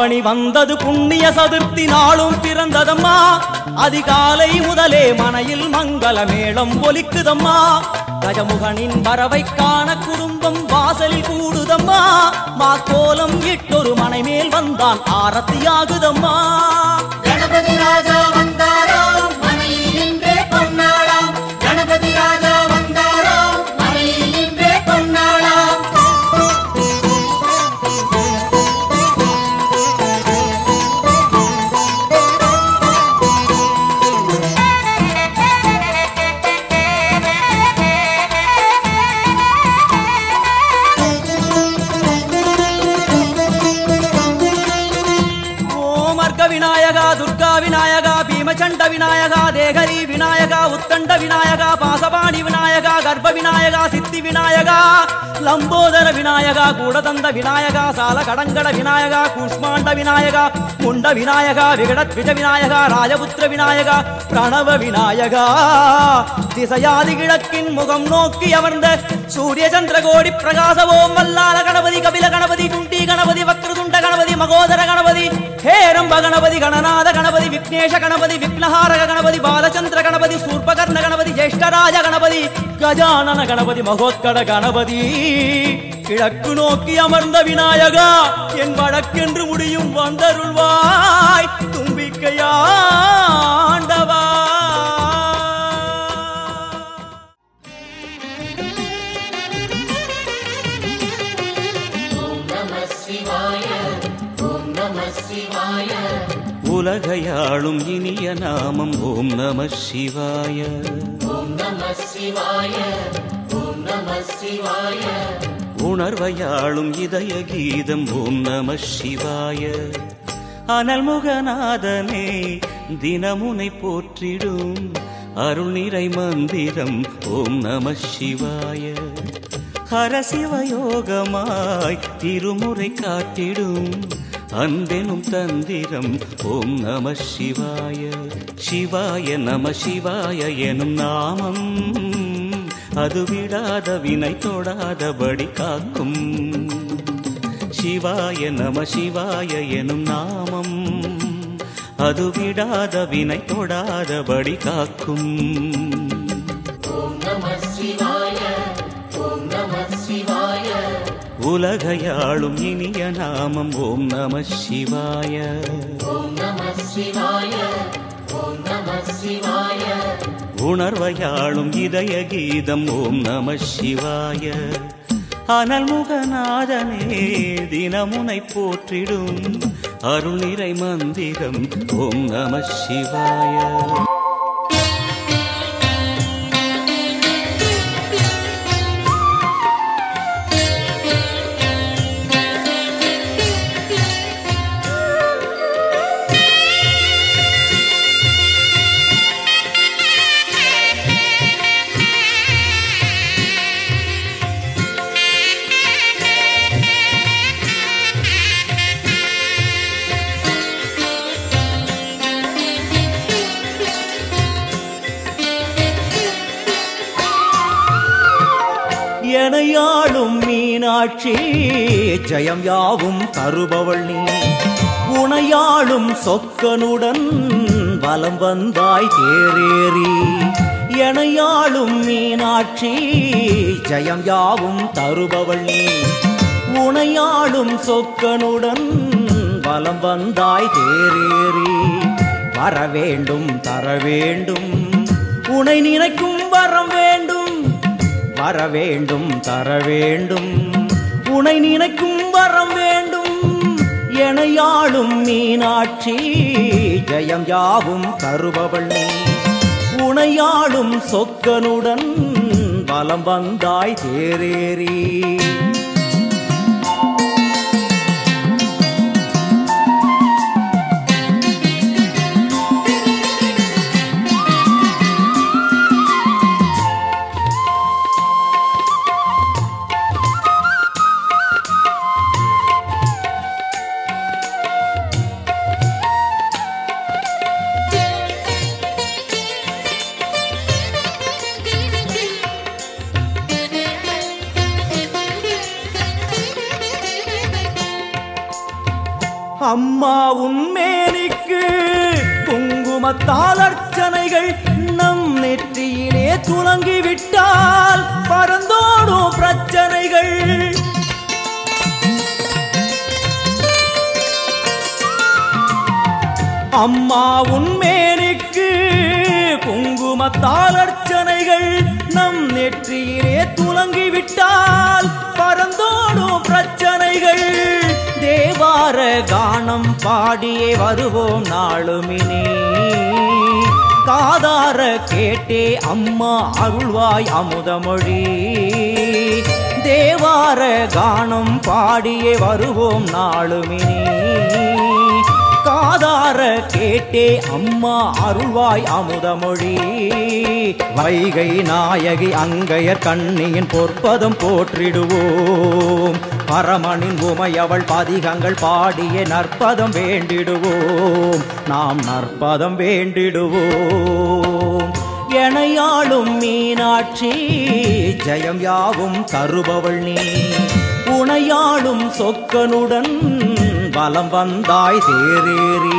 ஆவணி வந்தது புண்ணிய சதுர்த்தி நாளும் பிறந்ததம்மா. அதிகாலை முதலே மனையில் மங்கள மேளம் ஒலிக்குதம்மா. கஜமுகனின் வரவை காண குடும்பம் வாசலில் கூடுதம்மா. மாக்கோலம் இட்டொரு மனை மேல் வந்தான் ஆரத்தியாகுதம்மா. கணபதி ராஜா வந்தாராம் மனையில் நின்றே பொன்னாளாம். கணபதி ராஜா வந்தாராம் மனையில் நின்றே பொன்னாளாம். விநாயகா துர்கா விநாயகா பீமச்சண்ட விநாயகா தேகரி விநாயகா உத்தண்ட விநாயகா பாசபாணி விநாயகா கர்ப்ப விநாயகா சித்தி விநாயகா லம்போதர விநாயகா கூடதந்த விநாயகா சால கடங்கட விநாயகா கூஷ்மாண்ட விநாயகா குண்ட விநாயகா விகடத்விஜ விநாயகா ராஜபுத்திர விநாயகா பிரணவ விநாயகா. திசையாதி கிழக்கின் முகம் நோக்கி அமர்ந்த சூரிய சந்திரகோடி பிரகாச ஓம் வல்லால கணபதி கபில கணபதி துண்டி கணபதி வக்ரதுண்ட கணபதி மகோதர கணபதி ஹேரம்ப கணபதி கணநாத கணபதி விக்னேஷ கணபதி விக்னஹாரக கணபதி பாலச்சந்திர கணபதி சூர்பகர்ண கணபதி ஜேஷ்டராஜ கணபதி கஜானன கணபதி மகோத்கட கணபதி. கிழக்கு நோக்கி அமர்ந்த விநாயகா என் வழக்கென்று முடியும் வந்தருள்வாய் தும்பிக்கையாண்டவா. உலகையாளும் இனிய நாமம் ஓம் நம சிவாய. ஓம் நம சிவாய. ஓம் நம சிவாய. உணர்வையாளும் இதய கீதம் ஓம் நம சிவாய. அனல்முகநாதனே தினமுனை போற்றிடும் அருள் நிறை மந்திரம் ஓம் நம சிவாய. ஹரசிவயோகமாய் திருமுறை காட்டிடும் அன்பெனும் தந்திரம் ஓம் நம சிவாய. சிவாய நம சிவாய எனும் நாமம் அது விடாத வினை தொடாதபடி காக்கும். சிவாய நம சிவாய எனும் நாமம் அது விடாத வினை தொடாதபடி காக்கும். ஓம் நம சிவாய. ஓம் நம சிவாய. உலகையாளும் இனிய நாமம் ஓம் நம சிவாய. ஓம் நம சிவாய. ஓம் நம சிவாய. உணர்வையாளும் இதய கீதம் ஓம் நம சிவாய. அனல்முகநாதனே தினமுனை போற்றிடும் அருள் நிறை மந்திரம் ஓம் நம சிவாய. எனையாளும் மீனாட்சி ஜெயம் யாவும் தருபவள் நீ. உனையாளும் சொக்கனுடன் வலம் வந்தாய் தேரேறி. எனையாளும் மீனாட்சி ஜெயம் யாவும் தருபவள் நீ. உனையாளும் சொக்கனுடன் வலம் வந்தாய் தேரேறி. வரவேண்டும் தரவேண்டும் உனை நினைக்கும் வரம் வேண்டும். வரவேண்டும் தரவேண்டும் உனை நினைக்கும் வரம் வேண்டும். எனையாளும் மீனாட்சி ஜெயம் யாவும் தருபவள் நீ. உனையாளும் சொக்கனுடன் வலம் வந்தாய் தேரேறி. அம்மா உன்மேனிக்கு குங்குமத்தால் அர்ச்சனைகள் நம் நெற்றியிலே துலங்கிவிட்டால் பறந்தோடும் பிரச்சனைகள். அம்மா உன்மேனிக்கு குங்குமத்தால் அர்ச்சனைகள் நம் நெற்றியிலே துலங்கிவிட்டால் பறந்தோடும் பிரச்சனைகள். தேவார கானம் பாடியே வருவோம் நாளுமினே, காதார கேட்டே அம்மா அருள்வாய் அமுதமொழி. தேவார கானம் பாடியே வருவோம் நாளுமினே, காதார கேட்டே அம்மா அருள்வாய் அமுதமொழி. வைகை நாயகி அங்கையர் கண்ணியின் பொற்பதம் போற்றிடுவோம், பரமனின் உமையவள் பதிகங்கள் பாடிய நற்பதம் வேண்டிடுவோம், நாம் நற்பதம் வேண்டிடுவோம். எனையாளும் மீனாட்சி ஜெயம் யாவும் தருபவள் நீ, உனையாளும் சொக்கனுடன் வலம் வந்தாய் தேரேறி.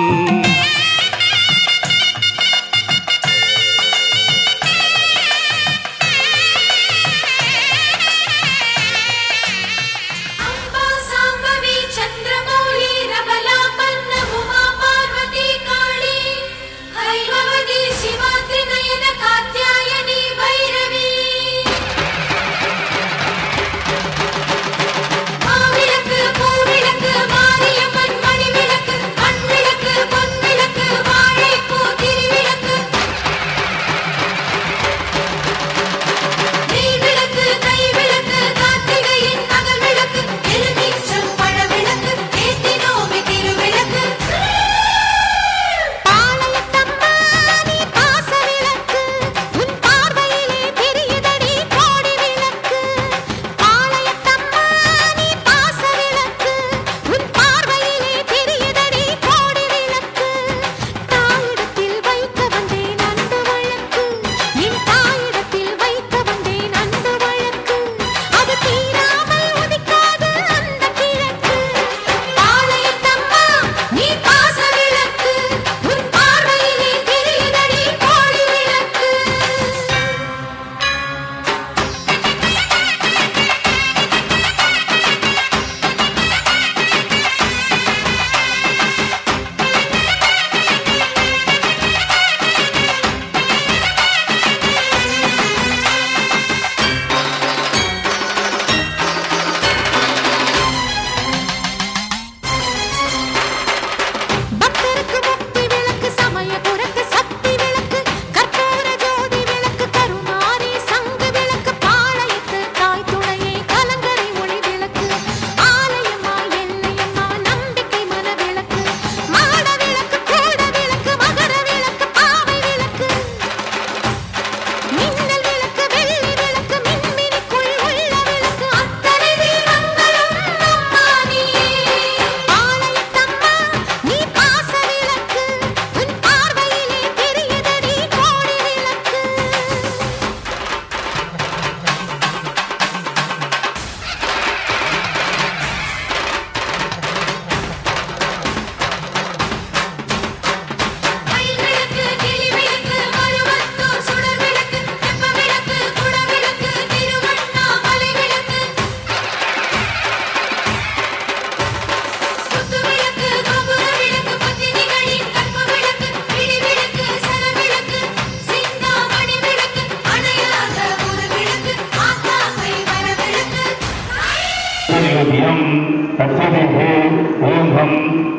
ओम हम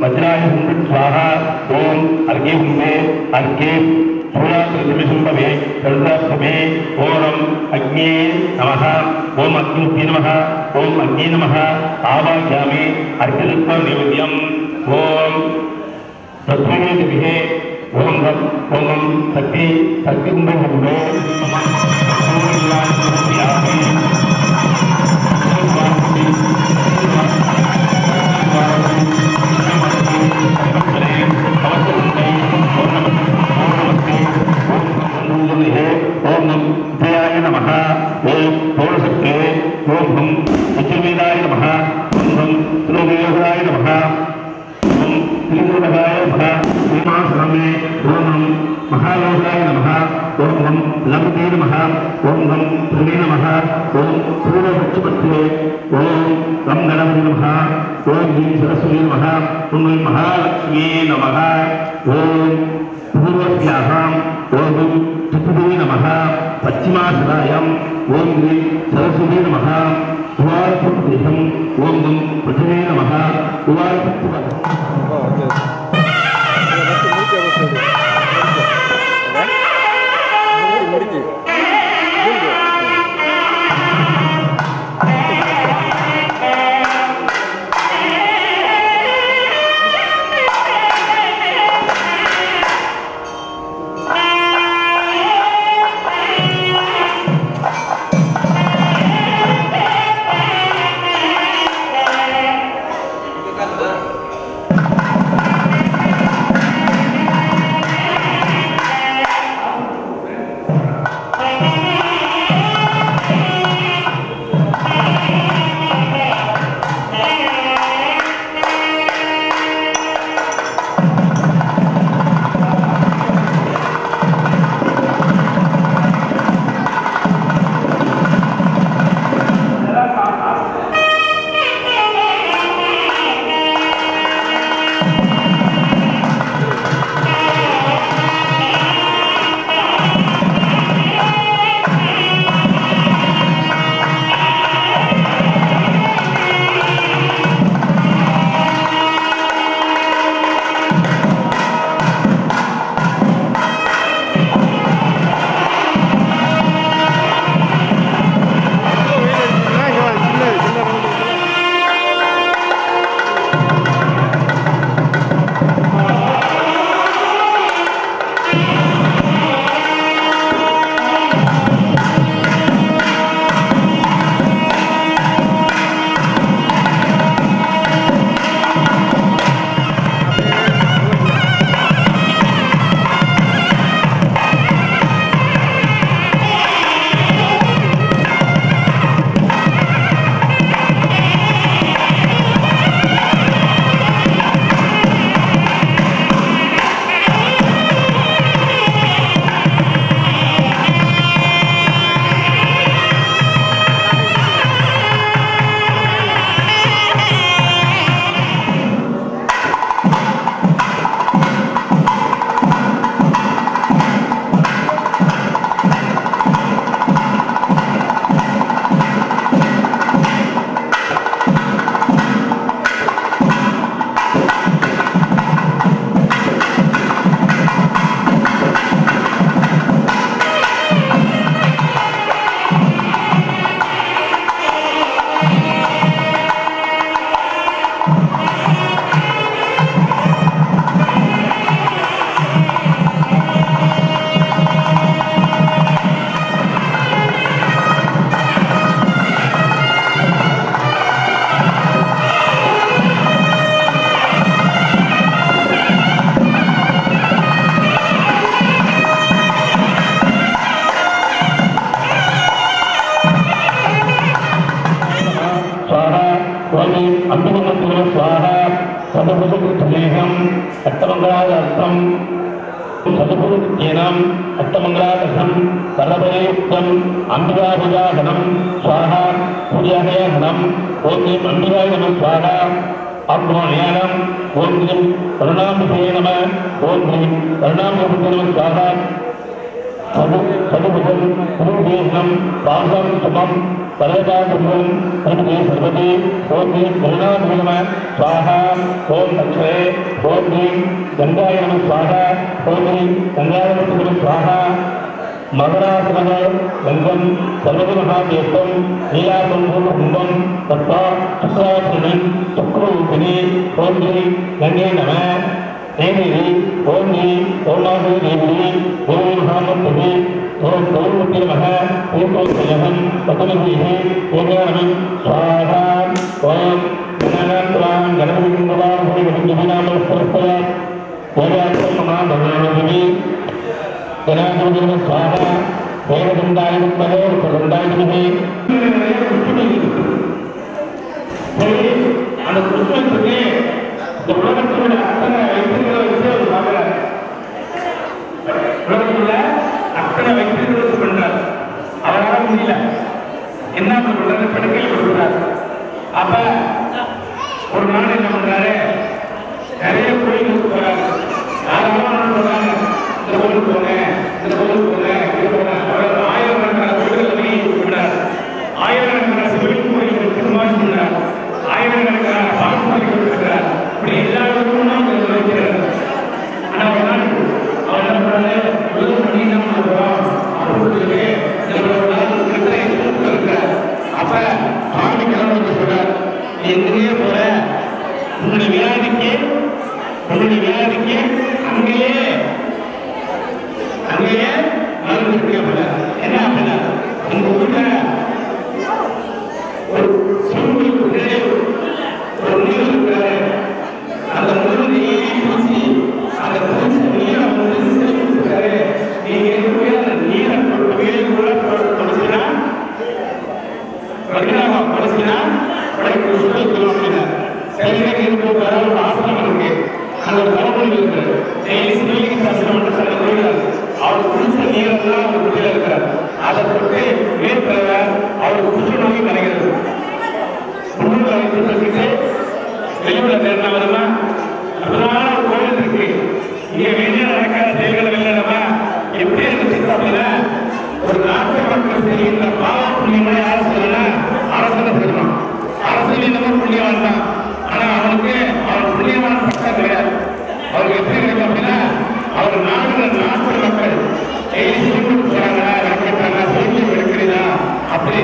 वज्राय स्वाहा ओम अर्घ्य अर्घ्य सूर्य प्रतिबिंबे सर्वसभे ओम अग्नि नमः ओम अग्नि नमः ओम अग्नि नमः आवाहयामि अर्घ्यदत्व नैवेद्यम ओम प्रथमेदिभिः ओम ओम शक्ति शक्तिकुंभे ओम जयाय नमः ओम पौरशक्ते ओम हम उच्चवेदाय नमः ओम हम त्रिलोकनाथाय नमः ओम नमः ओम गं पृथ्वी नमः ओम पूर्वपक्षपत्रे ओम गं गणपति नमः ओम ह्रीं सरस्वती नमः ओम महालक्ष्मी नमः ओम पूर्वस्याहम् ओम चतुर्भुजे नमः पश्चिमासनायाम् ओम ह्रीं सरस्वती नमः द्वारपक्षम् ओम गं पृथ्वी नमः स्वाहा सदभुजकृतमेहम् अट्टमङ्गलार्थम् सदभुजकृत्येनम् अट्टमङ्गलार्थम् सर्वयुक्तम् अम्बिकाभुजागणम् स्वाहा पूजाहयगणम् ॐ ह्रीं अम्बिकाय नमः स्वाहा अग्नोनयनम् ॐ ह्रीं करुणाम्बिकाय नमः ॐ ह्रीं करुणाम्बिकाय नमः स्वाहा सदभुजं गुरुदेहं पासं सुमं सर्वदागुरुं सर्वदे सर्वदे ॐ ह्रीं करुणाभ्यो नमः स्वाहा ॐ दक्षिणे ॐ ह्रीं गंगाय नमः स्वाहा ॐ ह्रीं गंगाय नमः स्वाहा मकरासनः गंगं सर्वमहादेवं नीलाकुम्भं तत्वा चक्रासनं चक्रूपिणी ॐ ह्रीं गंगे नमः देवी ओम ह्रीं ओमाहु देवी ओम महामूर्ति ओम गौरवती नमः ओम पतमभिः ओम नमः स्वाहा ओम गणनात्वां गणपतिनामस्तस्य ओम महाभगवानदेवी गणाधिपति नमः स्वाहा देवदण्डाय नमः प्रदण्डाय नमः அந்த கிருஷ்ணனுக்கு இந்த உலகத்தோட அத்தனை வைத்திருக்கிற விஷயம் பார்க்கல உலகத்துல அத்தனை வைத்திருக்கிறது பண்றார் முடியல. என்ன பண்றாரு? படுக்கையில் கொடுக்குறாரு. அப்ப ஒரு நாள் என்ன பண்றாரு? நிறைய கோயிலுக்கு போறாரு. யாரெல்லாம் சொல்றாங்க, இந்த கோயிலுக்கு போனேன், இந்த கோயிலுக்கு போனேன், இது போனேன். அவர் ஆயிரக்கணக்கான கோயில்களை விடுறாரு. ஆயிரக்கணக்கான சிவன் கோயில்கள் திருமாசி விடுறார். ஆயிரக்கணக்கான பாகுபாடுகள் இருக்கிறார். இப்படி எல்லா விதமும் வைக்கிறார். ஆனா ஒரு நாள் அவர் என்ன பண்றாரு? முதல் மணி தான் பண்ணுறோம் அப்படின்னு இருக்கிறார். அப்ப சுவாமி கிளம்பி சொல்றார், எங்கேயே போற உன்னுடைய வியாதிக்கு அங்கேயே மருந்து போல என்ன அப்படின்னா உங்க ஊர்ல ஒரு சிவனுக்கு ஒரு நீர் இருக்கிறாரு. அந்த மருந்து பூசி அந்த பூசி நீரை வந்து நீங்க இருக்கக்கூடிய அந்த நீரை வேலுக்குள்ள படிச்சுன்னா ஒரு ஆசிரமம் இருக்கு. அந்த பரம்பரை இருக்கு. அவர் குடிச்ச நீரெல்லாம் அவர் குடியில இருக்கிறார். அதை தொட்டு மேற்பவர் அவர் புற்று நோய் மறைகிறது. உள்ளூர் அமைப்பு வெளியுள்ள நேரம் வருமா? அதனால ஒரு கோயில் இருக்கு. இங்க வெளியே நடக்காத செயல்களை வெளியிடமா எப்படி இருக்கு அப்படின்னா ஒரு நாட்டு மக்கள் செய்கின்ற பாவ புண்ணியமா யாரும் சொல்லலாம், அரசனை சொல்லணும். அரசியல் என்னமோ புண்ணியவான் தான். ஆனா அவனுக்கு அவர் புண்ணியமான பட்டம் கிடையாது. அவருக்கு எப்படி கிடைக்கும் அப்படின்னா அவர் நாட்டு மக்கள் போறாங்களா, நடக்கிறாங்க, செய்தியை எடுக்கிறதா அப்படி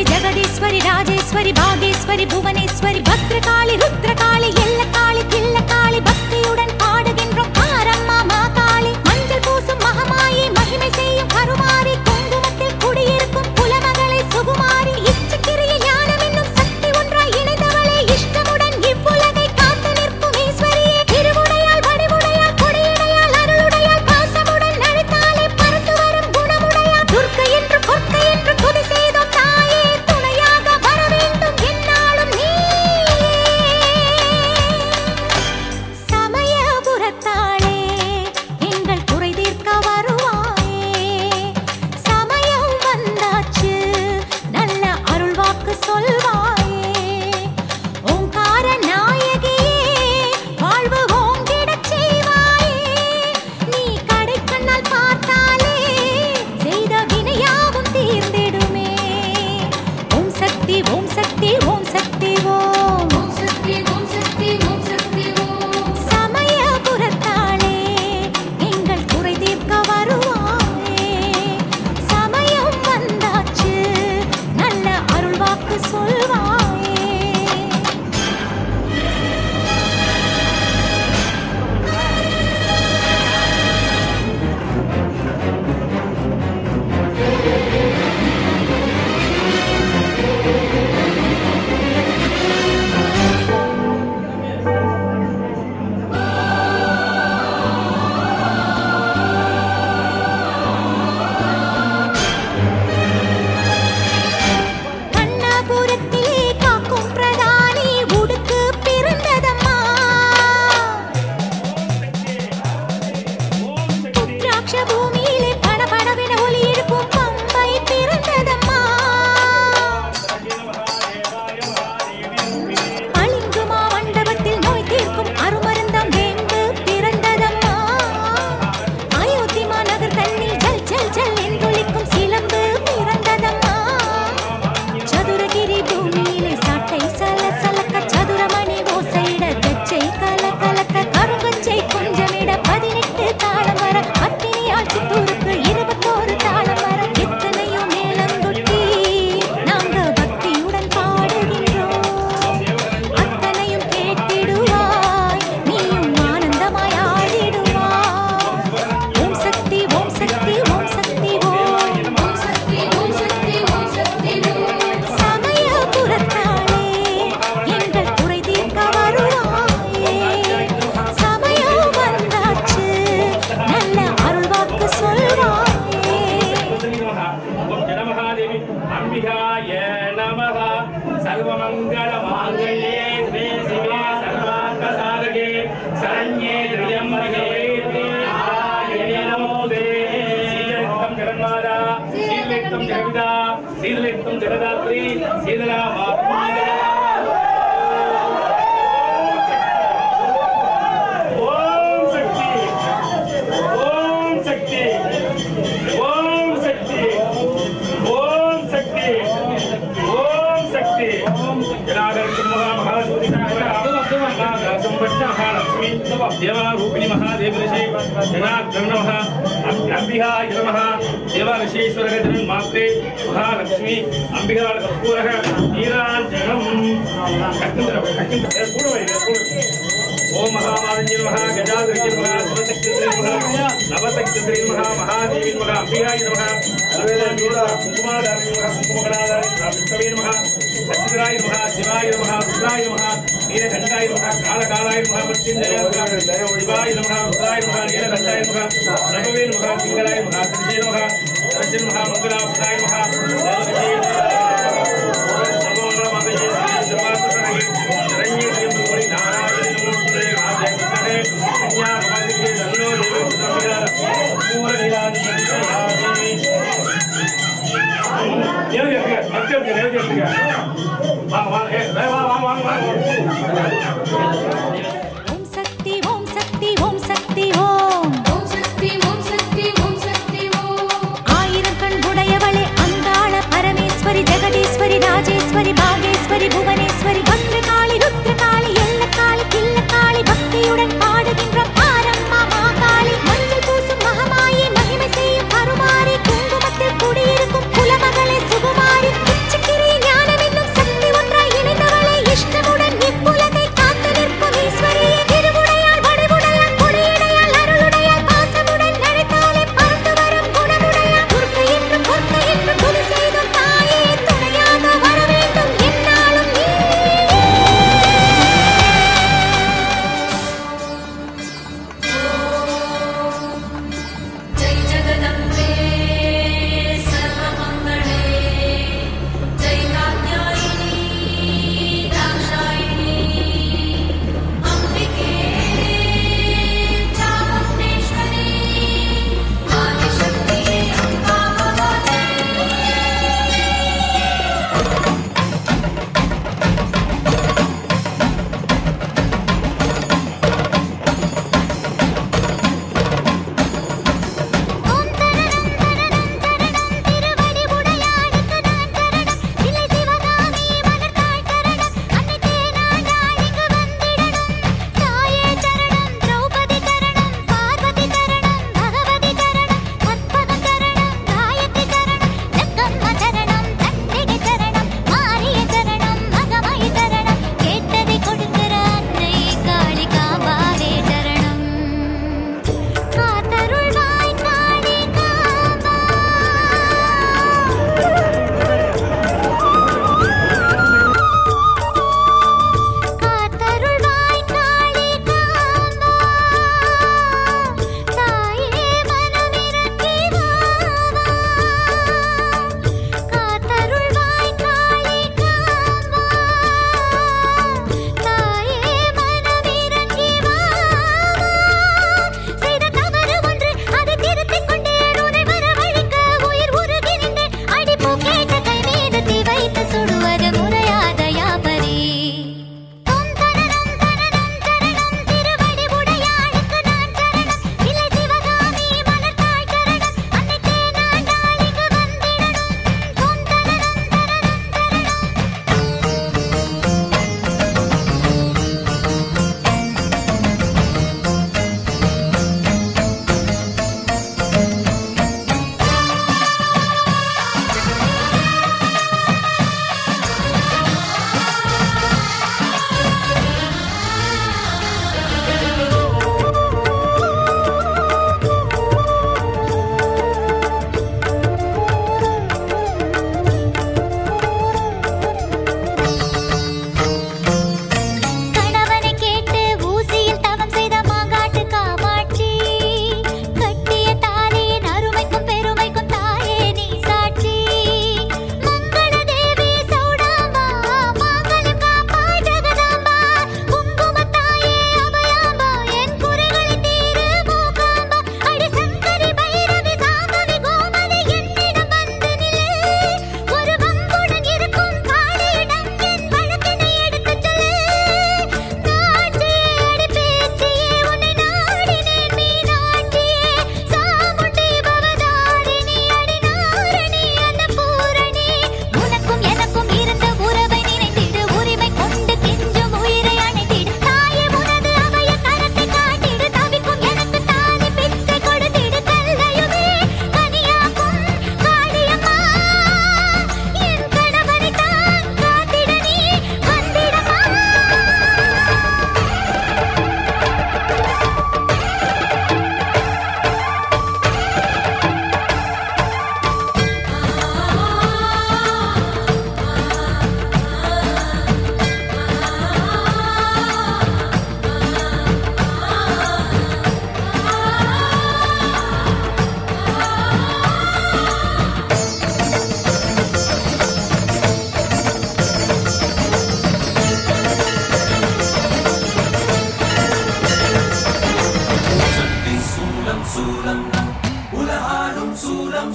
ஜெகதீஸ்வரி ராஜேஸ்வரி பாகேஸ்வரி புவனேஸ்வரி பத்ரகாளி ருத்ரகாளி எல்லகாளி கில்லகாளி பக்தியுடன் பாடுகின்றோம் ஆரம்மா மாகாளி மஞ்சள் பூசும் மகமாயி மகிமை செய்யும் கருமாரி குங்குமத்தில் குடியிருக்கும் குலமகளை சுகுமாரி இச்சக்கிரிய ஞானம் என்னும் சக்தி ஒன்றாய் இணைந்தவளே இஷ்டமுடன் இவ்வுலகை காத்து நிற்கும் ஈஸ்வரியே திருவுடையால் வடிவுடையால் கொடியுடையால் அருளுடையால் பாசமுடன் நடித்தாலே பறந்து வரும் குணமுடையால் துர்க்கை என்று கொற்கை என்று துதி செய்தோம் தாயே துணையாக வர வேண்டும் என்னாலும் நீ சமயபுரத்தாளே எங்கள் குறை தீர்க்க வருவாயே சமயம் வந்தாச்சு நல்ல அருள்வாக்கு சொல்வாயே ஓங்கார நாயகியே வாழ்வு ஓங்கிடச் செய்வாயே நீ கடைக்கண்ணால் பார்த்தாலே செய்த வினையாவும் தீர்ந்திடுமே ஓம் சக்தி ஓம் சக்தி ஓம் சக்தி ஓம் ஓம் சக்தி ஓம் சக்தி ஓம் சக்தி ஓம் சமயபுரத்தாளே எங்கள் குறை தீர்க்க வருவாயே சமயம் வந்தாச்சு நல்ல அருள்வாக்கு சொல்வாயே கண்ணபுரத்திலே காக்கும் பிரதானி உடுக்கு பிறந்ததம்மா உத்ராட்ச பூமியிலே படபடவென ஒலி எழுப்பும் பம்பை பிறந்ததம்மா அலிங்குமா மண்டபத்தில் நோய் தீர்க்கும் அருமருந்தாம் வேம்பு பிறந்ததம்மா அயோத்தி மாநகர் தன்னில் ஜல் ஜல் ஜல் என்றொலிக்கும் சிலம்பு பிறந்ததம்மா சதுரகிரி பூமியிலே சாட்டை சல சலக்க சதுரமணி ஓசையிட கச்சை கல கலக்க கருங்கச்சை கொஞ்சமிட 18 தாளம் வர அத்தினியால் சித்தூருக்கு 21 தாளம் வர எத்தனையோ மேளங்கொட்டி நாங்க பக்தியுடன் பாடுகின்றோம் அத்தனையும் கேட்டிடுவாய் நீயும் ஆனந்தமாய் ஆடிடுவாய் ஓம் சக்தி ஓம் சக்தி ஓம் சக்தி ஓம் ஓம் சக்தி ஓம் சக்தி ஓம் சக்தி ஓம் சமயபுரத்தாளே எங்கள் குறை தீர்க்க வருவாயே சமயம் வந்தாச்சு நல்ல அருள்வாக்கு சொல்வாயே ஜனமகாதேவி அம்பிகாய நமः சர்வமங்களமாங்கல்யே ஸ்ரீ சிவே சர்வார்த்தசாதகே சரண்யே திரியம்பகே நாராயணே நமோதே சீலலிப்தம் ஜெகன்மாதா சீலலிப்தம் ஜெகவிதா சீலலிப்தம் ஜெகதாத்ரி சீதலாமா महालक्ष्मी देवारूपिणी महादेवऋषि जनार्दनः अंबिकाय नमः देवाऋषीश्वर मात्रे महालक्ष्मी अंबिका कर्पूरः नीराञ्जनम् ओम महामालिन्ये नमः गजाद्रिये नमः शिवशक्तिये नमः नवशक्तिये नमः महादेवी नमः अंबिकाय नमः सर्वेदाय नमः कुमाराय नमः कुमाराय विष्णवे नमः सच्चिदाय नमः शिवाय नमः रुद्राय नमः नीलकंठाय नमः कालकालाय नमः मृत्युंजयाय नमः शिवाय नमः रुद्राय नमः नीलकंठाय नमः नमवे नमः पिंगलाय नमः संजय नमः रजन नमः मंगलाय नमः देवदेव नमो नमः सर्वात्मने शरण्ये त्र्यंबके नारायणे नमोस्तुते आजय कृष्णे कन्या भवानी नन्नो देवी सुतमिलार पूर्ण लीलानि संसारानि देवदेव भक्ति देवदेव वाह वाह हे वाह वाह वाह ओम शक्ति ओम शक्ति ओम शक्ति ओम ओम शक्ति ओम शक्ति ओम शक्ति ओम ஆயிரம் கண்புடையவளே அங்காள பரமேஸ்வரி ஜெகதீஸ்வரி ராஜேஸ்வரி பாகேஸ்வரி புவனேஸ்வரி பத்ரகாளி ருத்ரகாளி எல்லக்காளி கில்லக்காளி பக்தியுடன் பாடுகின்றோம் ஆரம்மா மாகாளி மஞ்சள் பூசும் மகமாயி மகிமை செய்யும் கருமாரி குங்குமத்தில் குடியிருக்கும் குலமகளே சுகுமாரி உச்சக்கிரி ஞானம் என்னும் சக்தி ஒன்றாய் இணைந்தவளே இஷ்டமுடன் இப்புலகை காத்து நிற்கும் ஈஸ்வரி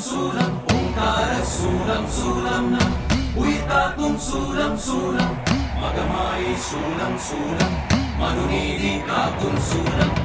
சூலம் ஓங்கார சூலம் சூலம் உயிர் காக்கும் சூலம் சூலம் மகமாயி சூலம் சூலம் மனுநீதி காக்கும் சூலம்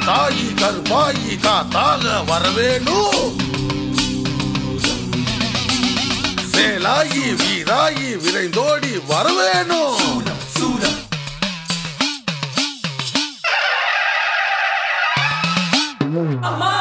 தாயி கருப்பாயி காத்தால வரவேணும் சேலாயி வீராயி விரைந்தோடி வரவேணும் சூலம் அம்மா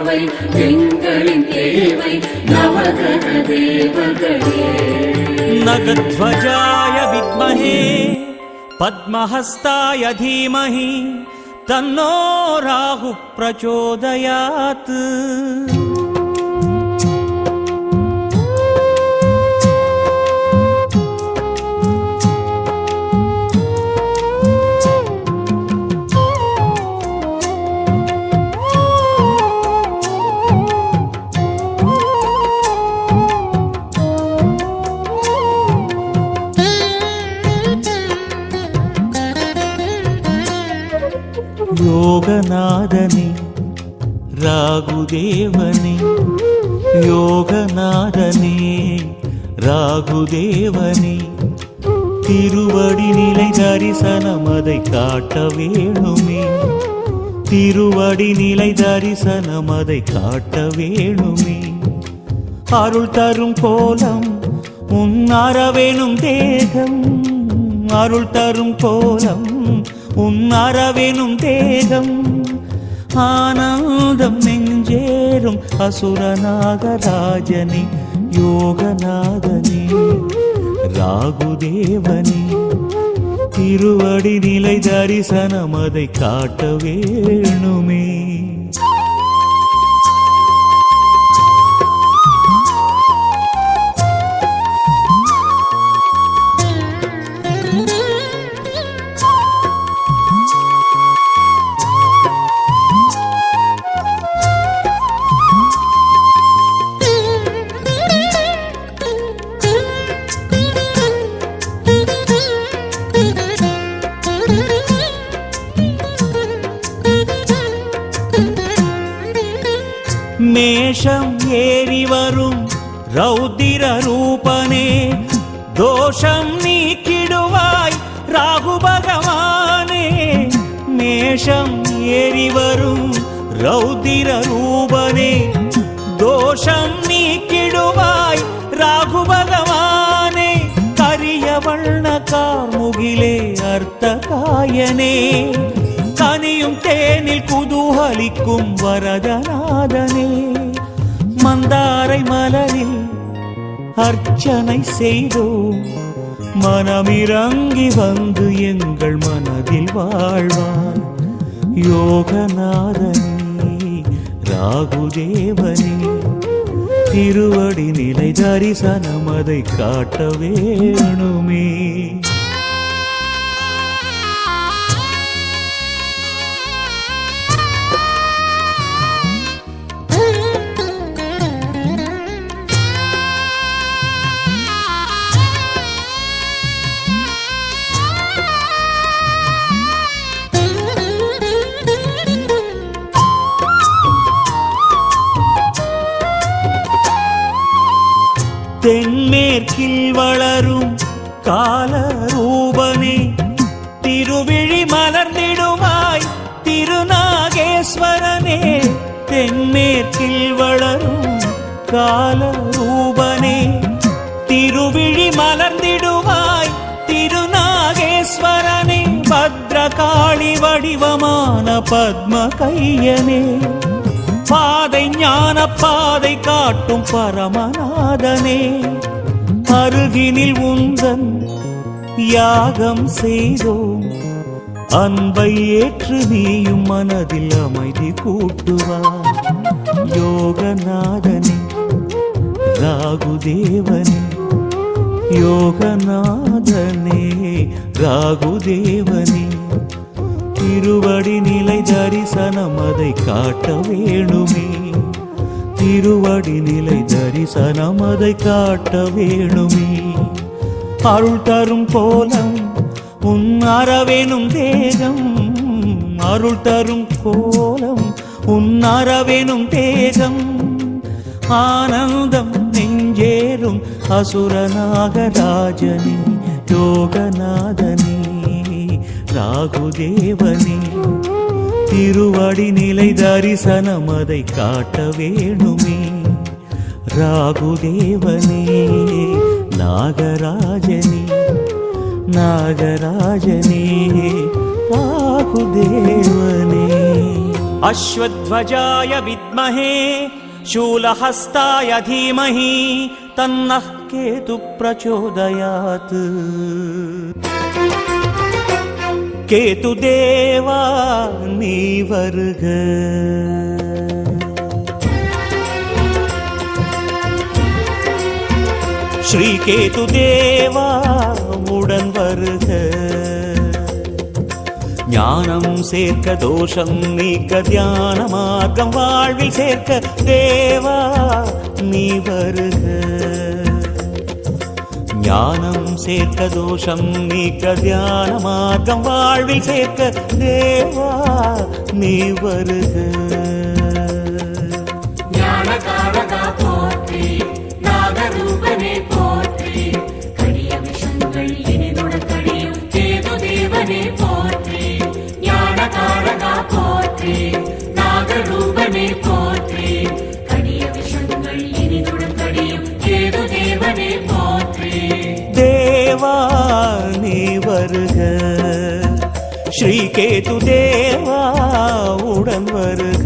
காப்பவை எங்களின் தேவை நவகிரக தேவர்களே. नगध्वजाय विद्महे पद्महस्ताय धीमहि तन्नो राहुः प्रचोदयात्. யோகநாதனே ராகுதேவனே, யோகநாதனே ராகுதேவனே, திருவடி நிலை தரிசனம் அதை காட்ட வேணுமே, திருவடி நிலை தரிசனம் அதை காட்ட வேணுமே. அருள் தரும் கோலம் உன் அறவேணும் தேகம், அருள் தரும் கோலம் உன் அறவேணும் தேகம், ஆனந்தம் நெஞ்சேறும் அசுரநாகராஜனே, யோகநாதனே ராகுதேவனே, திருவடி நிலை தரிசனம் அதை காட்ட வேணுமே. மேஷம் ஏறி வரும் ரௌதிர ரூபனே, தோஷம் நீக்கிடுவாய் ராகு பகவானே, மேஷம் ஏறி வரும் ரௌதிர ரூபனே, தோஷம் நீக்கிடுவாய் ராகு பகவானே, கரிய வண்ண கார்முகிலே அர்த்தகாயனே, கனியும் தேனில் குதூகலிக்கும் வரதநாதனே, மந்தாரை மலரில் அர்ச்சனை செய்தோம், மனமிறங்கி வந்து எங்கள் மனதில் வாழ்வார். யோகநாதனே ராகுதேவனே, திருவடி நிலை தரிசனம் அதை காட்ட வேணுமே. தென்மேற்கில் வளரும் காலரூபனே, திருவிழி மலர்ந்திடுவாய் திருநாகேஸ்வரனே, தென்மேற்கில் வளரும் காலரூபனே, திருவிழி மலர்ந்திடுவாய் திருநாகேஸ்வரனே, பத்ரகாளி வடிவமான பத்ம கையனே, பாதை ஞான பாதை காட்டும் பரமநாதனே, அருகினில் உந்தன் யாகம் செய்தோம், அன்பை ஏற்று நீயும் மனதில் அமைதி கூட்டுவார். யோகநாதனே ராகுதேவனே, யோகநாதனே ராகுதேவனே, திருவடி நிலை தரிசனம் அதை காட்ட வேணுமே, திருவடி நிலை தரிசனம் அதை காட்ட வேணுமே. அருள் தரும் கோலம் உன் அறவேணும் தேகம், அருள் தரும் கோலம் உன் அறவேணும் தேகம், ஆனந்தம் நெஞ்சேறும் அசுரநாகராஜனே, யோகநாதனே ராகுதேவனே, திருவடி நிலை தரிசனம் அதை காட்ட வேணுமே. ராகுதேவனே நாகராஜனே, நாகராஜனே ராகுதேவனே. அஸ்வத்வஜாய வித்மஹே विद्महे शूलहस्ताय धीमहि तन्नः केतु प्रचोदयात्। केतुदेवा नी वर्ग श्री केतुदेवा उडन् वर्ग ஞானம் சேர்க்க தோஷம் நீக்க தியான மார்க்கம் வாழ்வில் சேர்க்க தேவா நீ வருக. ஞானம் சேர்க்க தோஷம் நீக்க தியான மார்க்கம் வாழ்வில் சேர்க்க தேவா நீ வருக. ஞானகாரகா போற்றி நாகரூபனே போற்றி கடிய விஷங்கள் இனிதுடன் கடியும் கேது தேவனே போற்றி. ஞானகாரகா போற்றி நாகரூபனே போற்றி கடிய விஷங்கள் இனிதுடன் கடியும் கேது தேவனே போற்றி. தேவா நீ வருக ஸ்ரீ கேது தேவா உடன் வருக.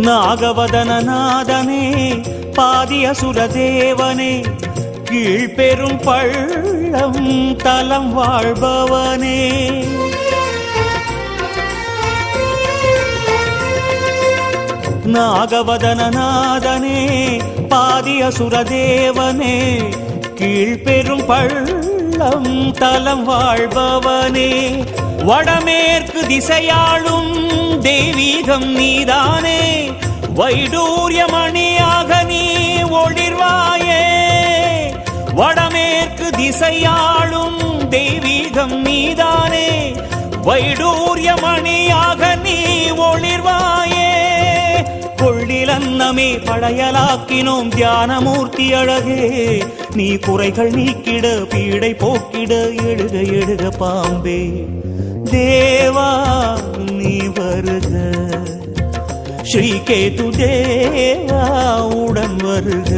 நாகவதனநாதனே பாதியசுரதேவனே கீழ்பெரும் பள்ளம் தலம் வாழ்பவனே நாகவதனநாதனே பாதியசுரதேவனே கீழ்பெரும் பள்ளம் தலம் வாழ்பவனே வடமேற்கு திசையாளும் தெய்வீகம் நீதானே வைடூரியமணியாக நீ ஒளிர்வாயே. வடமேற்கு திசையாளும் தெய்வீகம் நீதானே வைடூரியமணியாக நீ ஒளிர்வாயே. கொள்ளிலன்னமே படையலாக்கினோம் தியானமூர்த்தி அழகே நீ குறைகள் நீக்கிட பீடை போக்கிட எழுக எழுக பாம்பே. தேவா நீ வருக ஸ்ரீ கேது தேவா உடன் வருக.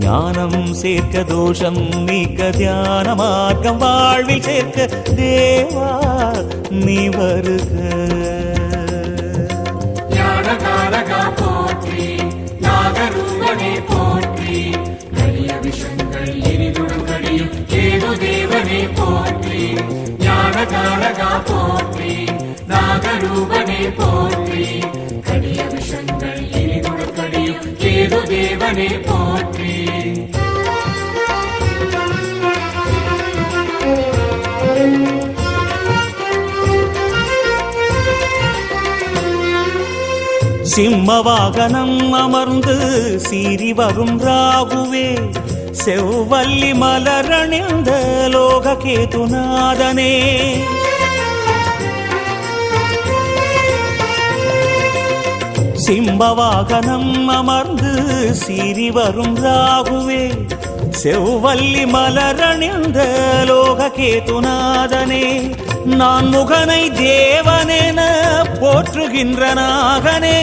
ஞானம் சேர்க்க தோஷம் நீக்க தியான மார்க்கம் வாழ்வில் சேர்க்க தேவா நீ வருக. ஞானகாரகா போற்றி நாகரூபனே போற்றி கடிய விஷங்கள் இனிதுடன் கடியும் கேது தேவனே போற்றி. ஞானகாரகா போற்றி நாகரூபனே போற்றி கடிய விஷங்கள் இனிதுடன் கடியும் கேது தேவனே போற்றி. சிம்மவாகனம் அமர்ந்து சீறி வரும் ராகுவே செவ்வல்லி மலரணிந்த லோக கேதுநாதனே சிம்மவாகனம் அமர்ந்து சீறி வரும் ராகுவே செவ்வல்லி மலரணிந்த லோக கேதுநாதனே நான் முகனை தேவனென போற்றுகின்ற நாகனே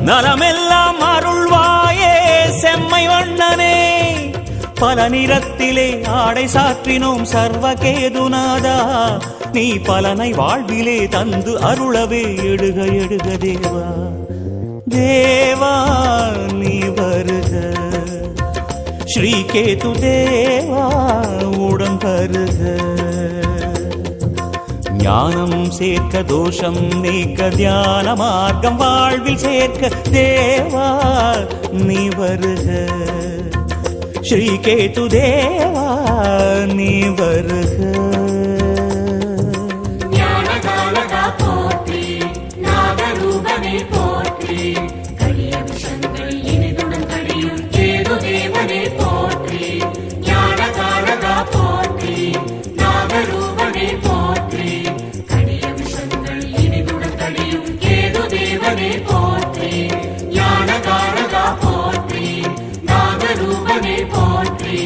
நலமெல்லாம் அருள்வாயே செம்மை வண்ணனே. பல நிறத்திலே ஆடை சாற்றினோம் சர்வ கேதுநாதா நீ பலனை வாழ்விலே தந்து அருளவே எடுக எடுக தேவா. தேவா நீ வருக ஸ்ரீ கேது தேவா உடன் வருக. ஞானம் சேர்க்க தோஷம் நீக்க தியான மார்க்கம் வாழ்வில் சேர்க்க தேவா நீ வருக ஸ்ரீ கேது தேவா நீ வருக. ஞானகாரகா போற்றி நாகரூபனே போற்றி கடிய விஷங்கள் இனிதுடன் கடியும் கேது தேவனே போற்றி. ஞானகாரகா போற்றி நாகரூபனே போற்றி கடிய விஷங்கள் இனிதுடன் கடியும் கேது தேவனே போற்றி. ஞானகாரகா போற்றி நாகரூபனே போற்றி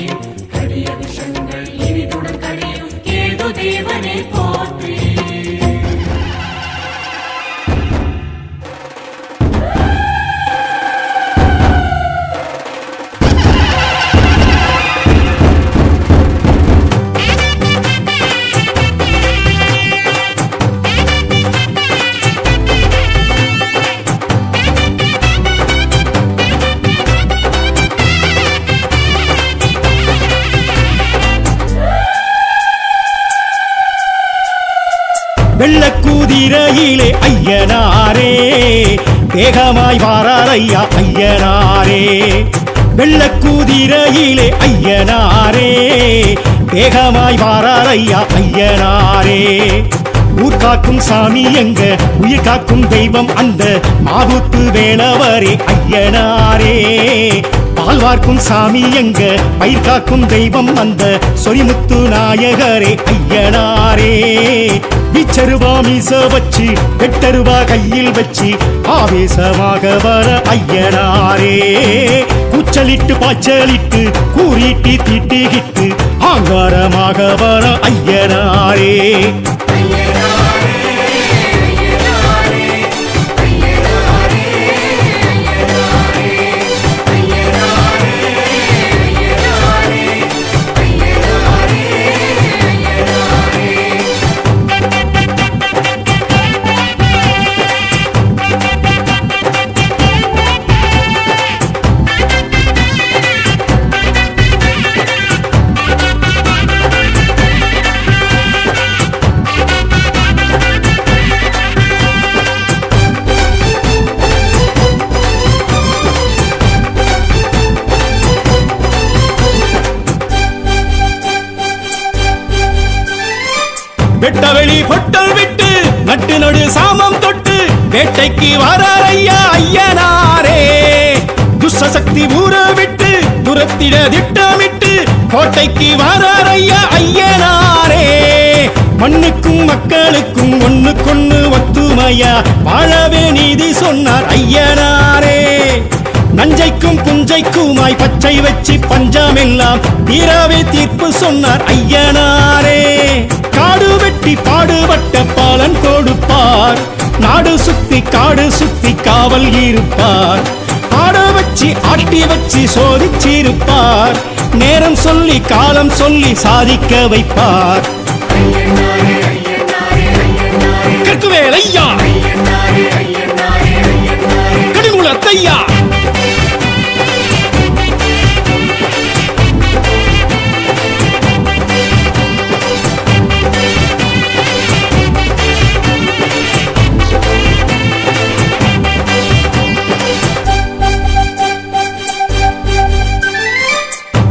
கடிய விஷங்கள் இனிதுடன் ஐயனாரே வேகமாய் வாரார் ஐயா ஐயனாரே வெள்ளக்கூதிரையிலே ஐயனாரே வேகமாய் வாரார் ஐயா ஐயனாரே ஊர் காக்கும் சாமி எங்க உயிர் காக்கும் தெய்வம் அந்த மாவுத்து வேளவரே ஐயனாரே பால் வார்க்கும் சாமி எங்க பயிர் காக்கும் தெய்வம் அந்த சொரிமுத்து நாயகரே ஐயனாரே விச்சருவா மீச வச்சு வெட்டருவா கையில் வச்சு ஆவேசமாக வர ஐயனாரே கூச்சலிட்டு பாய்ச்சலிட்டு கூறிட்டு தீட்டிக்கிட்டு ஆங்காரமாக வர ஐயனாரே வெட்டவெளி பொட்டல் விட்டு நட்டு நடு சாமம் தொட்டு வேட்டைக்கு வாரார் ஐயா ஐயனாரே துஷ்சக்தி ஊற விட்டு துரத்திட திட்டமிட்டு கோட்டைக்கு வாரார் ஐயா ஐயனாரே மண்ணுக்கும் மக்களுக்கும் ஒண்ணுக்கொண்ணு ஒத்துமையா வாழவே நீதி சொன்னார் ஐயனாரே நஞ்சைக்கும் புஞ்சைக்குமாய் பச்சை வச்சு பஞ்சமெல்லாம் தீராவே தீர்ப்பு சொன்னார் ஐயனாரே காடு வெட்டி பாடுபட்ட பாலன் கொடுப்பார் நாடு சுத்தி காடு சுத்தி காவல் இருப்பார் ஆட வச்சு ஆட்டி வச்சு சோதிச்சிருப்பார் நேரம் சொல்லி காலம் சொல்லி சாதிக்க வைப்பார் கற்குவேல் ஐயா கடிகுளத்தையா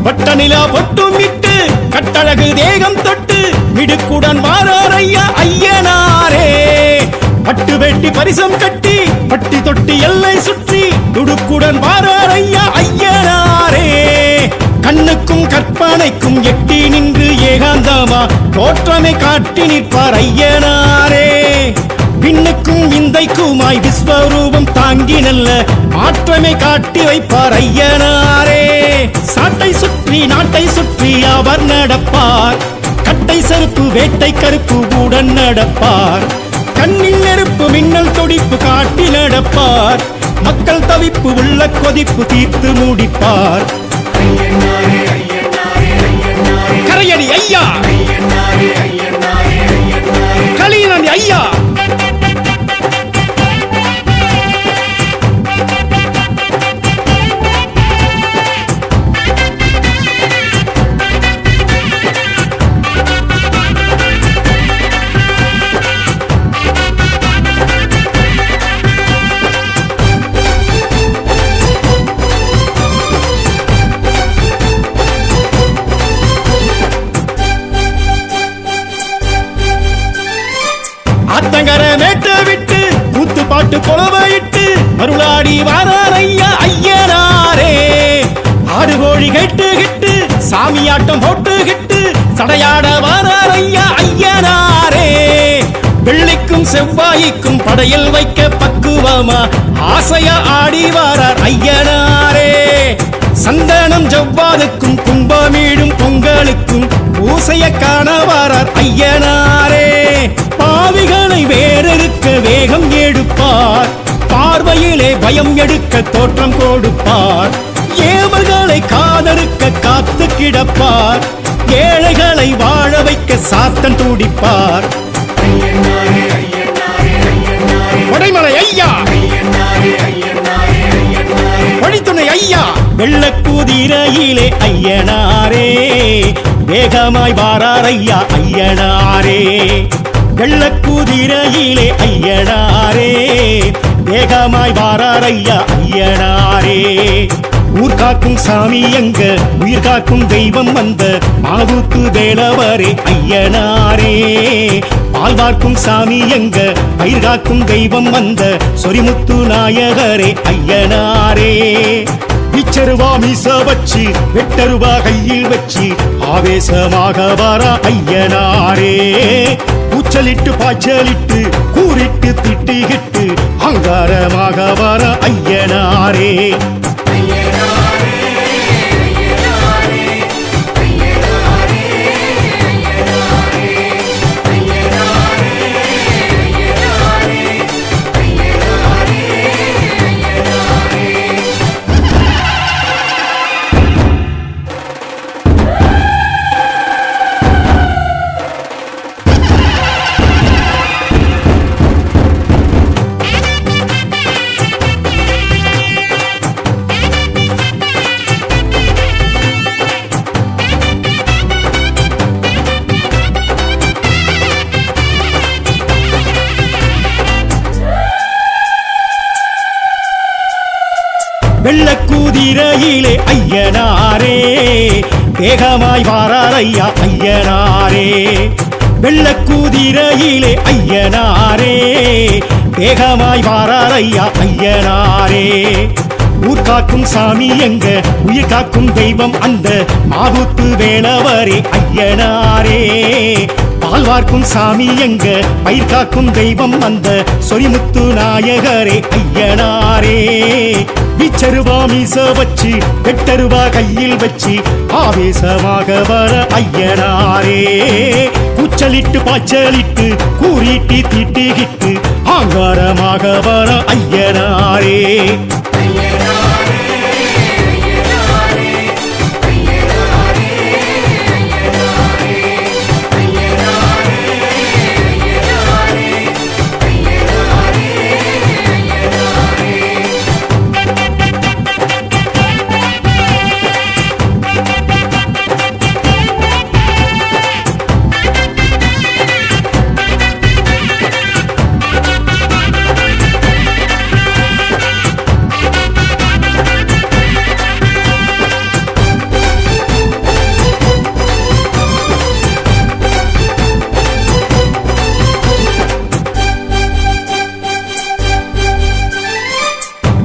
பட்டநிலா பொட்டும் விட்டு கட்டழகு தேகம் தொட்டு மிடுக்குடன் வாரார் ஐயா ஐயனாரே பட்டு வெட்டி பரிசம் கட்டி பட்டி தொட்டி எல்லை சுற்றி துடுக்குடன் வாரார் ஐயா ஐயனாரே கண்ணுக்கும் கற்பனைக்கும் எட்டி நின்று ஏகாந்தமா தோற்றமை காட்டி நிற்பார் ஐயனாரே விண்ணுக்கும் விந்தைக்குமாய் விஸ்வரூபம் தாங்கி நல்ல மாற்றமை காட்டி வைப்பார் ஐயனாரே சாட்டை சுற்றி நாட்டை சுற்றி அவர் நடப்பார் கட்டை செருப்பு வேட்டை கருப்பு உடன் நடப்பார் கண்ணில் நெருப்பு மின்னல் துடிப்பு காட்டி நடப்பார் மக்கள் தவிப்பு உள்ள கொதிப்பு தீர்த்து முடிப்பார் கரையடி ஐயா களியனடி ஐயா ஆத்தங்கர மேட்ட விட்டு கூத்து பாட்டு கொலவையிட்டு மருளாடி வாரார் ஐயா ஐயனாரே ஆடு கோழி கெட்டு சாமியாட்டம் போட்டுக்கிட்டு சடையாட வாரார் ஐயா ஐயனாரே வெள்ளிக்கும் செவ்வாய்க்கும் படையில் வைக்க பக்குவமா ஆசையா ஆடி வாரார் ஐயனாரே சந்தனம் ஜவ்வாதுக்கும் கும்பமீடும் பொங்கலுக்கும் பூசைய காண வாரார் ஐயனாரே பாவிகளை வேறெடுக்க வேகம் எடுப்பார் பார்வையிலே பயம் எடுக்க தோற்றம் கொடுப்பார் ஏவல்களை காதறுக்க காத்து கிடப்பார் ஏழைகளை வாழ வைக்க சாத்தன் துடிப்பார் கொடைமலை ஐயா வழித்துணை ஐயா வெள்ளக்கூதிரையிலே ஐயனாரே வேகமாய் வாரார் ஐயா ஐயனாரே வெள்ளக்குதிரையிலே ஐயனாரே வேகமாய் வாராரையா ஐயனாரே ஊர் காக்கும் சாமி எங்க உயிர் காக்கும் தெய்வம் வந்த மாவுக்கு வேலவரே ஐயனாரே பால் பார்க்கும் சாமி எங்க பயிர் காக்கும் தெய்வம் வந்த சொரிமுத்து நாயகரே ஐயனாரே பிச்சருவா மீச வச்சு வெட்டருவா கையில் வச்சு ஆவேசமாக வர ஐயனாரே கூச்சலிட்டு பாய்ச்சலிட்டு கூறிட்டு திட்டிகிட்டு அங்காரமாக வர ஐயனாரே வெள்ளக்குதிரையிலே ஐயனாரே வேகமாய் வாராரையா ஐயனாரே வெள்ளக்குதிரையிலே ஐயனாரே வேகமாய் வாராரையா ஐயனாரே ஊர் காக்கும் சாமி எங்க உயிர் காக்கும் தெய்வம் அந்த மாவுத்து வேலவரே ஐயனாரே பால் வார்க்கும் சாமி எங்க பயிர் காக்கும் தெய்வம் அந்த சொரிமுத்து நாயகரே ஐயனாரே பிச்சருவா மீச வச்சு வெட்டருவா கையில் வச்சு ஆவேசமாக வர ஐயனாரே கூச்சலிட்டு பாய்ச்சலிட்டு கூறிட்டு திட்டிகிட்டு ஆங்காரமாக வர ஐயனாரே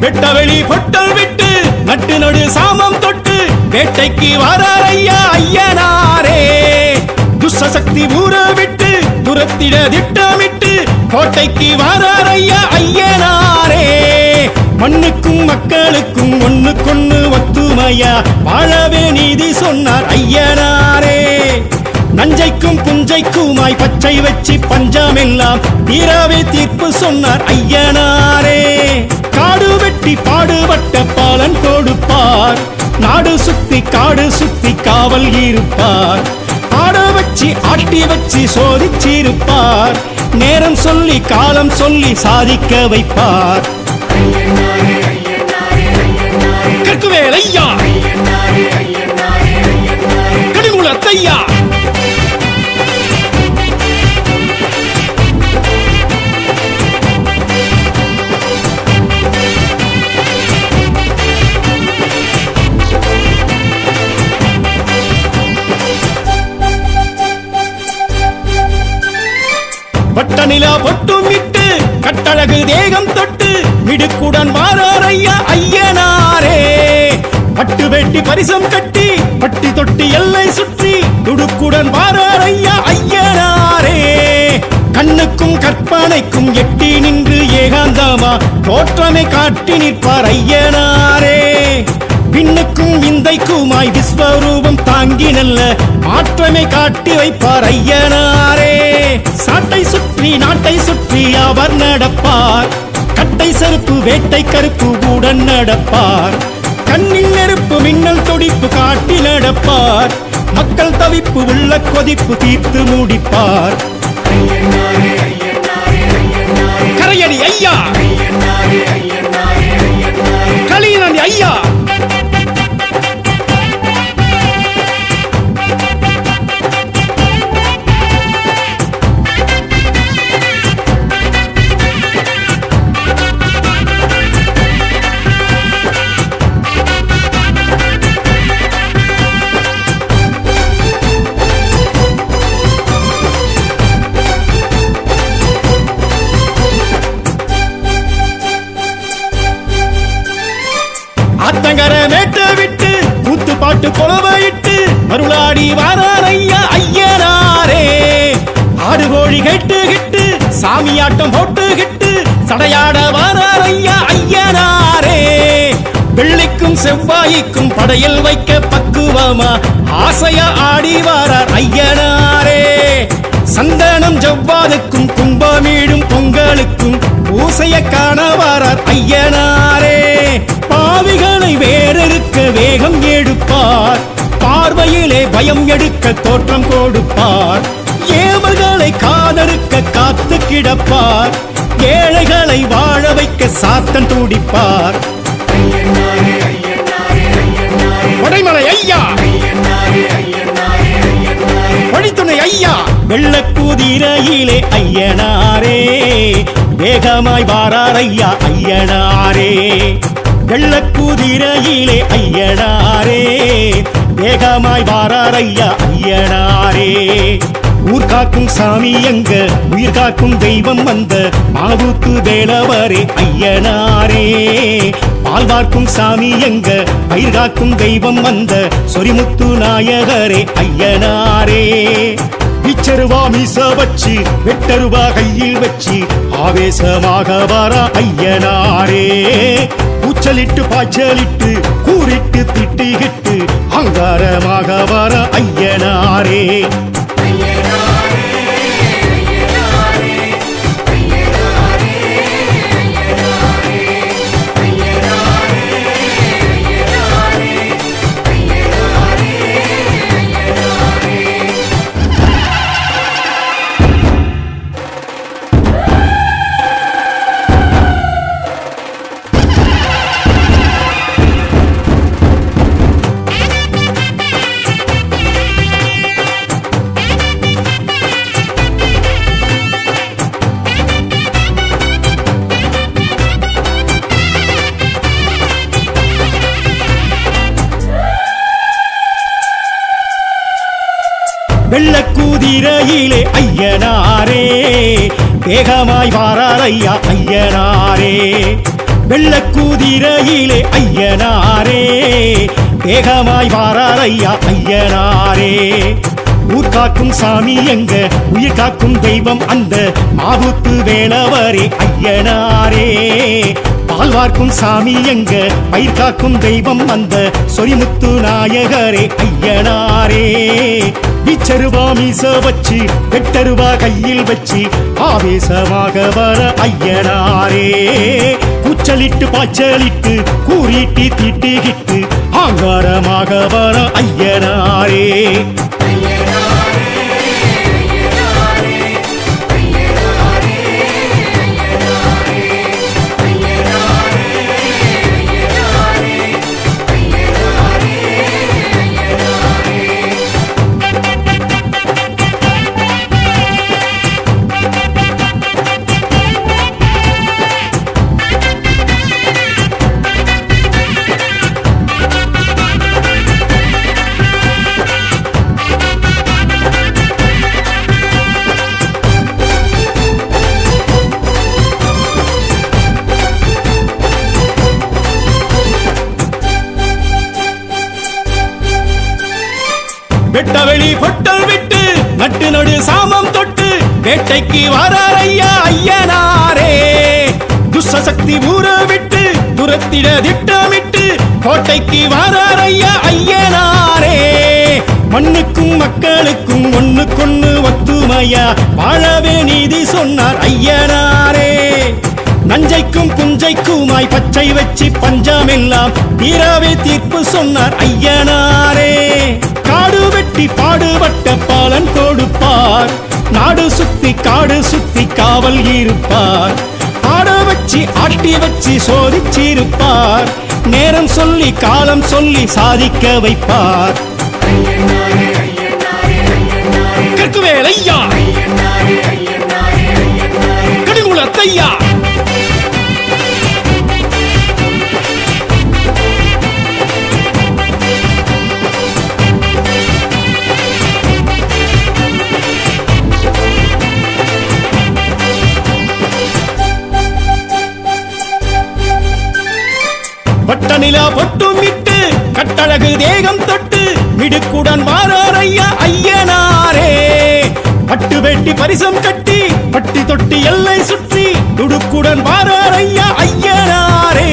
வெட்டவெளி பொட்டல் விட்டு நட்டு நடு சாமம் தொட்டு வேட்டைக்கு வராரையா ஐயனாரே துஷ்சக்தி ஊற விட்டு துரத்திட திட்டமிட்டு கோட்டைக்கு வராரையா ஐயனாரே மண்ணுக்கும் மக்களுக்கும் ஒண்ணுக்கொண்ணு ஒத்துமையா வாழவே நீதி சொன்னார் ஐயனாரே நஞ்சைக்கும் புஞ்சைக்குமாய் பச்சை வச்சு பஞ்சமெல்லாம் தீராவே தீர்ப்பு சொன்னார் ஐயனாரே காடு வெட்டி பாடுபட்ட பாலன் கொடுப்பார் நாடு சுத்தி காடு சுத்தி காவல் இருப்பார் ஆட வச்சு ஆட்டி வச்சு சோதிச்சிருப்பார் நேரம் சொல்லி காலம் சொல்லி சாதிக்க வைப்பார் கற்குவேல் ஐயா கடிமுலத்தையா பட்டநிலா பொட்டும் இட்டு கட்டழகு தேகம் தொட்டு மிடுக்குடன் வாராரையா ஐயனாரே பட்டு வெட்டி பரிசம் கட்டி பட்டி தொட்டி எல்லை சுற்றி துடுக்குடன் வாராரையா ஐயனாரே கண்ணுக்கும் கற்பனைக்கும் எட்டி நின்று ஏகாந்தமா தோற்றமை காட்டி நிற்பார் ஐயனாரே பின்னுக்கும் விந்தைக்குமாய் விஸ்வரூபம் தாங்கி நல்ல மாற்றமை காட்டி வைப்பார் ஐயனாரே சாட்டை சுற்றி நாட்டை சுற்றி அவர் நடப்பார் கட்டை செருப்பு வேட்டை கருப்பு உடன் நடப்பார் கண்ணில் நெருப்பு மின்னல் துடிப்பு காட்டி நடப்பார் மக்கள் தவிப்பு உள்ள கொதிப்பு தீர்த்து முடிப்பார் கரையடி ஐயா களியனி ஐயா ஆத்தங்கர மேட்ட விட்டு கூத்து பாட்டு கொலவையிட்டு மருளாடி வாரார் ஐயா ஐயனாரே. ஆடு கோழி கேட்டுகிட்டு சாமியாட்டம் போட்டுகிட்டு சடையாட வாரார் ஐயா ஐயனாரே. வெள்ளிக்கும் செவ்வாய்க்கும் படையல் வைக்க பக்குவமா ஆசையா ஆடி வாரார் ஐயனாரே. சந்தனம் ஜவ்வாதுக்கும் கும்பமீடும் பொங்கலுக்கும் பூசைய காண வாரார் ஐயனாரே. பாவிகளை வேறறுக்க வேகம் எடுப்பார், பார்வையிலே பயம் எடுக்க தோற்றம் கொடுப்பார். ஏவல்களை காதறுக்க காத்து கிடப்பார், ஏழைகளை வாழ வைக்க சாத்தன் துடிப்பார். வடைமலை ஐயா, வழித்துணை ஐயா, வெள்ளக்குதிரையிலே ஐயனாரே. வேகமாய் வாரார் ஐயா ஐயனாரே. வெள்ளக்குதிரையிலே ஐயனாரே. வேகமாய் வாரார் ஐயா ஐயனாரே. ஊர் காக்கும் சாமி எங்க, உயிர் காக்கும் தெய்வம் வந்த மாவுக்கு வேலவரே ஐயனாரே. பால் பார்க்கும் சாமி எங்க, பயிர் காக்கும் தெய்வம் வந்த சொரிமுத்து நாயகரே ஐயனாரே. பிச்சருவா மீச வச்சு வெட்டருவா கையில் வச்சு ஆவேசமாக வர ஐயனாரே. கூச்சலிட்டு பாய்ச்சலிட்டு கூறிட்டு திட்டிகிட்டு அங்காரமாக வர ஐயனாரே. வெள்ளக்குதிரையிலே ஐயனாரே. வேகமாய் வாரார் ஐயா ஐயனாரே. வெள்ளக்குதிரையிலே ஐயனாரே. வேகமாய் வாரார் ஐயா ஐயனாரே. ஊர் காக்கும் சாமி எங்க, உயிர் காக்கும் தெய்வம் அந்த மாவுத்து வேலவரே ஐயனாரே. பால் வார்க்கும் சாமி எங்க, பயிர் காக்கும் தெய்வம் அந்த சொரிமுத்து நாயகரே ஐயனாரே. பிச்சருவா மீச வச்சு வெட்டருவா கையில் வச்சு ஆவேசமாக வர ஐயனாரே. கூச்சலிட்டு பாய்ச்சலிட்டு கூறிட்டு திட்டிகிட்டு ஆங்காரமாக வர ஐயனாரே. வெட்டவெளி பொட்டல் விட்டு நட்டு நடு சாமம் தொட்டு வேட்டைக்கு வாரார் ஐயா ஐயனாரே. துஷ்சக்தி ஊற விட்டு துரத்திட திட்டமிட்டு கோட்டைக்கு வாரார் ஐயா ஐயனாரே. மண்ணுக்கும் மக்களுக்கும் ஒண்ணுக்கொண்ணு ஒத்துமையா வாழவே நீதி சொன்னார் ஐயனாரே. நஞ்சைக்கும் புஞ்சைக்குமாய் பச்சை வச்சு பஞ்சமெல்லாம் தீராவே தீர்ப்பு சொன்னார் ஐயனாரே. காடு வெட்டி பாடுபட்ட பாலன் கொடுப்பார், நாடு சுத்தி காடு சுத்தி காவல் இருப்பார். ஆட வச்சு ஆட்டி வச்சு சோதிச்சிருப்பார், நேரம் சொல்லி காலம் சொல்லி சாதிக்க வைப்பார். கற்குவேல் ஐயா, கடுங்குளத்தையா, வட்ட நிலா பொட்டும் இட்டு கட்டழகு தேகம் தொட்டு மிடுக்குடன் வாரார் ஐயா ஐயனாரே. பட்டு வெட்டி பரிசம் கட்டி பட்டி தொட்டி எல்லை சுற்றி துடுக்குடன் வாரார் ஐயா ஐயனாரே.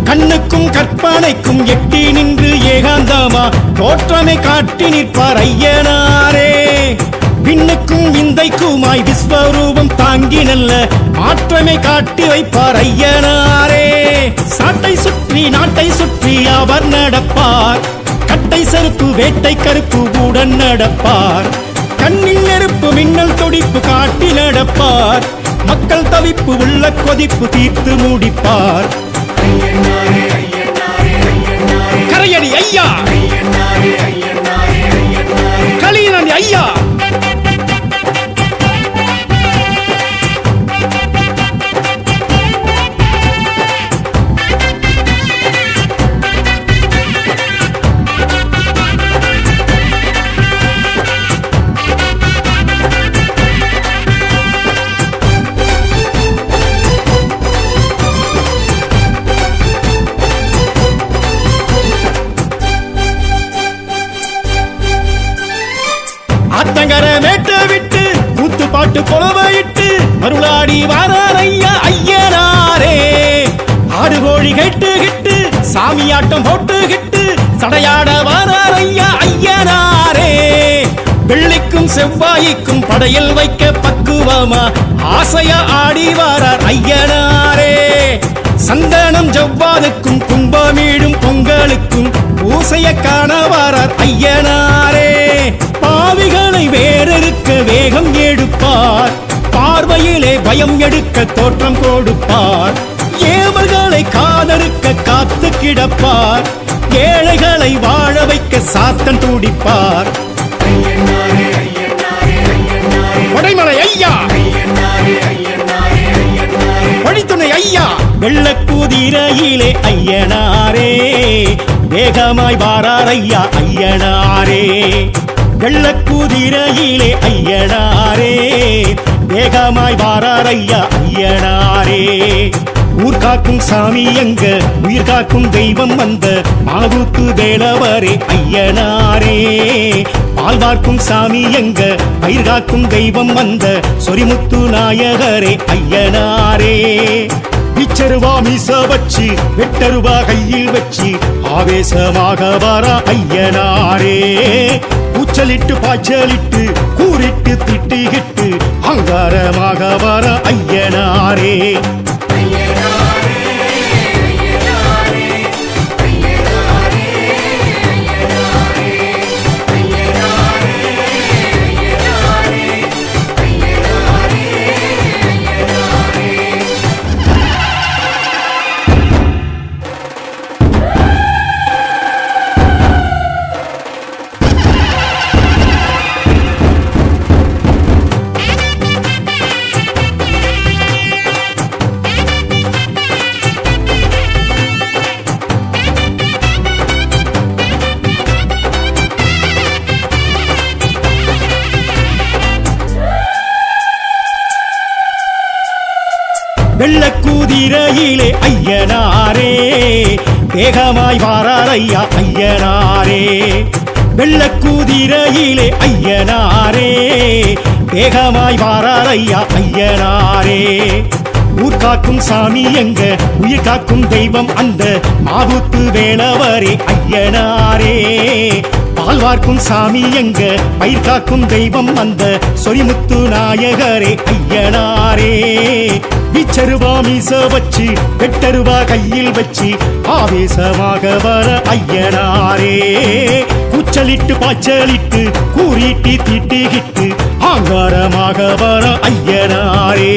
கண்ணுக்கும் கற்பனைக்கும் எட்டி நின்று ஏகாந்தமா தோற்றமை காட்டி நிற்பார் ஐயனாரே. விண்ணுக்கும் விந்தைக்குமாய் விஸ்வரூபம் தாங்கி நல்ல மாற்றமை காட்டி வைப்பார் ஐயனாரே. சாட்டை சுற்றி நாட்டை சுற்றி அவர் நடப்பார். கட்டை செருப்பு வேட்டை கருப்பு உடன் நடப்பார். கண்ணில் நெருப்பு மின்னல் துடிப்பு காட்டி நடப்பார். மக்கள் தவிப்பு உள்ள கொதிப்பு தீர்த்து முடிப்பார். கரையடி ஐயா கலியனடி ஐயா. ஆத்தங்கர மேட்ட விட்டு கூத்து பாட்டு கொலவையிட்டு மருளாடி வாரார் ஐயா ஐயனாரே. ஆடு கோழி கேட்டு கிட்டு சாமியாட்டம் போட்டு கிட்டு சடையாட வாரார் ஐயா ஐயனாரே. வெள்ளிக்கும் செவ்வாய்க்கும் படையில் வைக்க பக்குவமா ஆசையா ஆடி வாரார் ஐயனாரே. சந்தனம் ஜவ்வாதுக்கும் கும்பமீடும் பொங்கலுக்கும் பூசைய காண வாரார் ஐயனாரே. பாவிகளை வேறறுக்க வேகம் எடுப்பார். பார்வையிலே பயம் எடுக்க தோற்றம் கொடுப்பார். ஏவல்களை காதறுக்க காத்து கிடப்பார். ஏழைகளை வாழ வைக்க சாத்தன் துடிப்பார். வடைமலை ஐயா வழித்துணை ஐயா. வெள்ளக்குதிரையிலே ஐயனாரே வேகமாய் வாரார் ஐயா ஐயனாரே. வெள்ளக்குதிரையிலே ஐயனாரே வேகமாய் வாரார் ஐயா ஐயனாரே. ஊர் காக்கும் சாமி எங்க உயிர் காக்கும் தெய்வம் வந்த மாவுக்கு வேலவரே ஐயனாரே. பால் பார்க்கும் சாமி எங்க பயிர் காக்கும் தெய்வம் வந்த சொரிமுத்து நாயகரே ஐயனாரே. பிச்சருவா மீச வச்சு வெட்டருவா கையில் வச்சு ஆவேசமாக வர ஐயனாரே. கூச்சலிட்டு பாய்ச்சலிட்டு கூறிட்டு திட்டிகிட்டு அங்காரமாக வர ஐயனாரே. வெள்ளக்குதிரையிலே ஐயனாரே வேகமாய் வாரார் ஐயா ஐயனாரே. வெள்ளக்குதிரையிலே ஐயனாரே வேகமாய் வாரார் ஐயா ஐயனாரே. ஊர் காக்கும் சாமி எங்க உயிர் காக்கும் தெய்வம் அந்த மாவுத்து வேலவரே ஐயனாரே. பால் வார்க்கும் சாமி எங்க பயிர் காக்கும் தெய்வம் அந்த சொரிமுத்து நாயகரே ஐயனாரே. விச்சருவா மீச வச்சு வெட்டருவா கையில் வச்சு ஆவேசமாக வர ஐயனாரே. கூச்சலிட்டு பாய்ச்சலிட்டு கூறிட்டு திட்டிகிட்டு ஆங்காரமாக வர ஐயனாரே.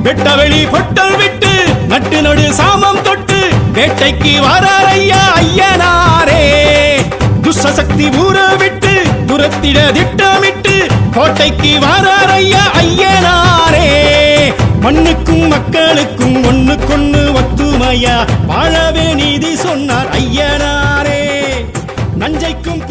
வெட்டவெளி பொட்டல் விட்டு நட்டு நடு சாமம் தொட்டு வேட்டைக்கு வரார் ஐயா ஐயனாரே. துஷ்சக்தி ஊற விட்டு துரத்திட திட்டமிட்டு கோட்டைக்கு வரார் ஐயா ஐயனாரே. மண்ணுக்கும் மக்களுக்கும் ஒண்ணுக்கொண்ணு ஒத்துமையா வாழவே நீதி சொன்னார் ஐயனாரே. நஞ்சைக்கும்